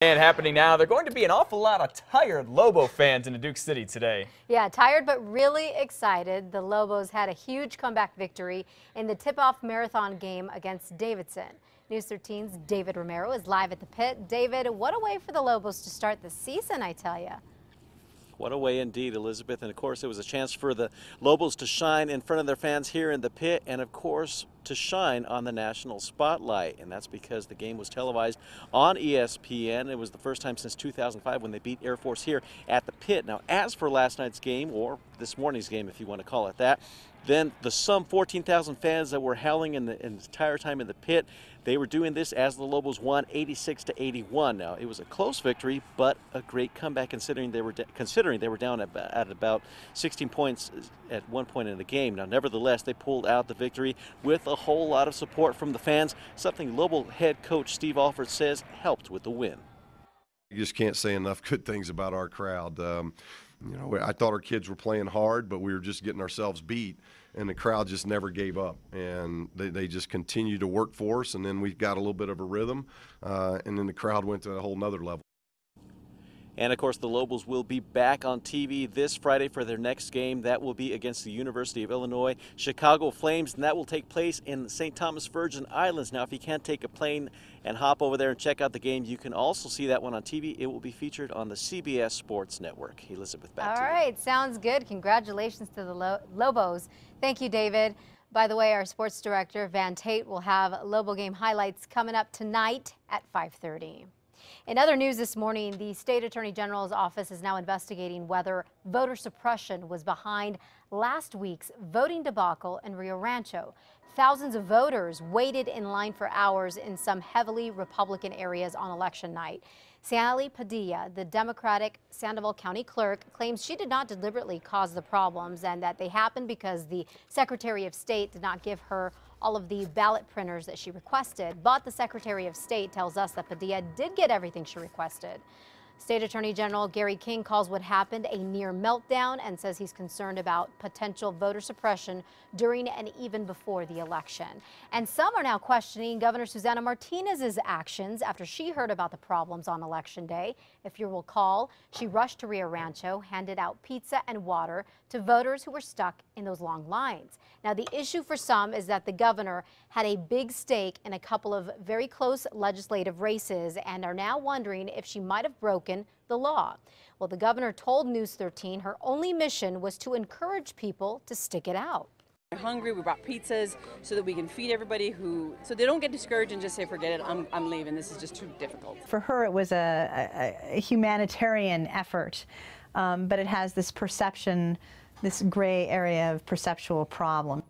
And happening now, there are going to be an awful lot of tired Lobo fans in Duke City today. Yeah, tired but really excited. The Lobos had a huge comeback victory in the tip-off marathon game against Davidson. News 13's David Romero is live at the pit. David, what a way for the Lobos to start the season, I tell you. What a way indeed, Elizabeth. And of course, it was a chance for the Lobos to shine in front of their fans here in the pit, and of course, to shine on the national spotlight. And that's because the game was televised on ESPN. It was the first time since 2005 when they beat Air Force here at the pit. Now, as for last night's game, or this morning's game, if you want to call it that, then the some 14,000 fans that were howling in the entire time in the pit, they were doing this as the Lobos won 86-81. Now, it was a close victory, but a great comeback considering they were down at about 16 points at one point in the game. Now, nevertheless, they pulled out the victory with a whole lot of support from the fans, something Lobo head coach Steve Alford says helped with the win. You just can't say enough good things about our crowd. You know, I thought our kids were playing hard, but we were just getting ourselves beat, and the crowd just never gave up. And they just continued to work for us, and then we got a little bit of a rhythm, and then the crowd went to a whole nother level. And of course, the Lobos will be back on TV this Friday for their next game. That will be against the University of Illinois Chicago Flames, and that will take place in St. Thomas Virgin Islands. Now, if you can't take a plane and hop over there and check out the game, you can also see that one on TV. It will be featured on the CBS Sports Network. Elizabeth, back to you. All right, sounds good. Congratulations to the Lobos. Thank you, David. By the way, our sports director, Van Tate, will have Lobo game highlights coming up tonight at 5:30. In other news this morning, the state attorney general's office is now investigating whether voter suppression was behind last week's voting debacle in Rio Rancho. Thousands of voters waited in line for hours in some heavily Republican areas on election night. Sally Padilla, the Democratic Sandoval County clerk, claims she did not deliberately cause the problems and that they happened because the Secretary of State did not give her all of the ballot printers that she requested. But the Secretary of State tells us that Padilla did get everything she requested. State Attorney General Gary King calls what happened a near meltdown and says he's concerned about potential voter suppression during and even before the election. And some are now questioning Governor Susana Martinez's actions after she heard about the problems on Election Day. If you recall, she rushed to Rio Rancho, handed out pizza and water to voters who were stuck in those long lines. Now, the issue for some is that the governor had a big stake in a couple of very close legislative races and are now wondering if she might have broken the law. Well, the governor told News 13 her only mission was to encourage people to stick it out. We're hungry. We brought pizzas so that we can feed everybody so they don't get discouraged and just say, forget it, I'm leaving. This is just too difficult. For her, it was a humanitarian effort, but it has this perception, this gray area of perceptual problem.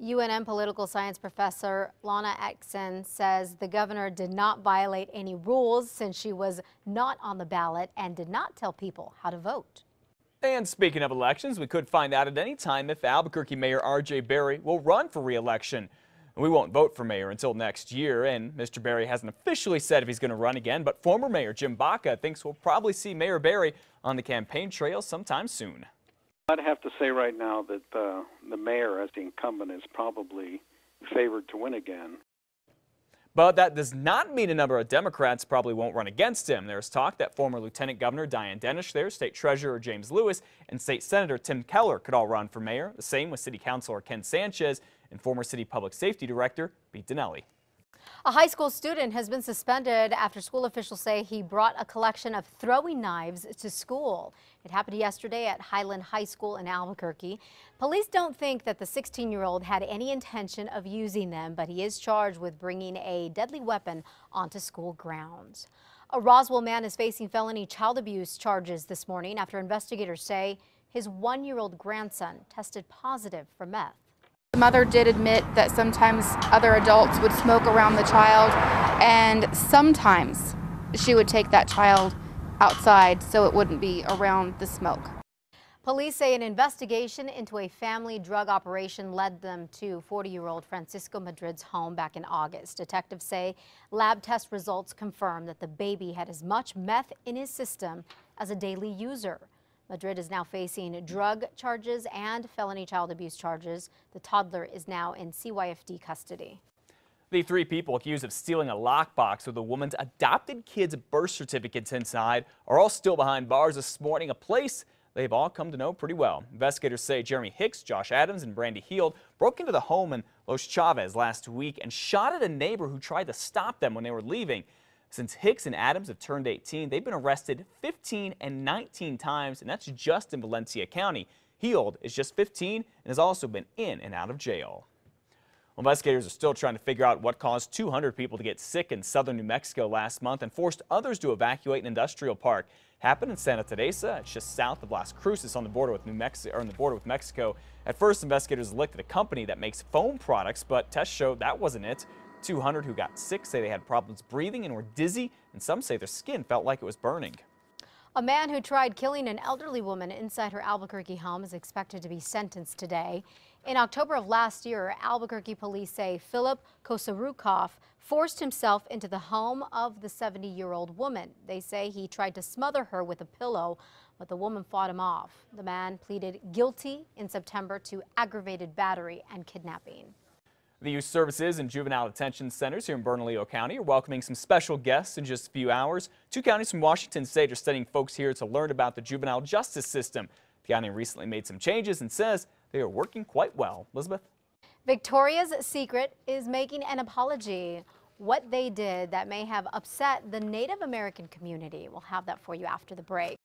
UNM political science professor Lana Exon says the governor did not violate any rules since she was not on the ballot and did not tell people how to vote. And speaking of elections, we could find out at any time if Albuquerque Mayor R.J. Berry will run for re-election. We won't vote for mayor until next year, and Mr. Berry hasn't officially said if he's going to run again, but former Mayor Jim Baca thinks we'll probably see Mayor Berry on the campaign trail sometime soon. I'd have to say right now that the mayor, as the incumbent, is probably favored to win again. But that does not mean a number of Democrats probably won't run against him. There's talk that former Lieutenant Governor Diane Dennis there, State Treasurer James Lewis, and State Senator Tim Keller could all run for mayor. The same with City Councilor Ken Sanchez and former City Public Safety Director Pete Dinelli. A high school student has been suspended after school officials say he brought a collection of throwing knives to school. It happened yesterday at Highland High School in Albuquerque. Police don't think that the 16-year-old had any intention of using them, but he is charged with bringing a deadly weapon onto school grounds. A Roswell man is facing felony child abuse charges this morning after investigators say his 1-year-old grandson tested positive for meth. The mother did admit that sometimes other adults would smoke around the child, and sometimes she would take that child outside so it wouldn't be around the smoke. Police say an investigation into a family drug operation led them to 40-year-old Francisco Madrid's home back in August. Detectives say lab test results confirm that the baby had as much meth in his system as a daily user. Madrid is now facing drug charges and felony child abuse charges. The toddler is now in CYFD custody. The 3 people accused of stealing a lockbox with a woman's adopted kid's birth certificates inside are all still behind bars this morning, a place they've all come to know pretty well. Investigators say Jeremy Hicks, Josh Adams, and Brandy Heald broke into the home in Los Chavez last week and shot at a neighbor who tried to stop them when they were leaving. Since Hicks and Adams have turned 18, they've been arrested 15 and 19 times, and that's just in Valencia County. Heald is just 15 and has also been in and out of jail. Well, investigators are still trying to figure out what caused 200 people to get sick in southern New Mexico last month and forced others to evacuate an industrial park. Happened in Santa Teresa. It's just south of Las Cruces on the border with Mexico. At first, investigators looked at a company that makes foam products, but tests showed that wasn't it. 200 who got sick say they had problems breathing and were dizzy, and some say their skin felt like it was burning. A man who tried killing an elderly woman inside her Albuquerque home is expected to be sentenced today. In October of last year, Albuquerque police say Philip Kosarukov forced himself into the home of the 70-year-old woman. They say he tried to smother her with a pillow, but the woman fought him off. The man pleaded guilty in September to aggravated battery and kidnapping. The youth services and juvenile detention centers here in Bernalillo County are welcoming some special guests in just a few hours. 2 counties from Washington State are sending folks here to learn about the juvenile justice system. The county recently made some changes and says they are working quite well. Elizabeth? Victoria's Secret is making an apology. What they did that may have upset the Native American community. We'll have that for you after the break.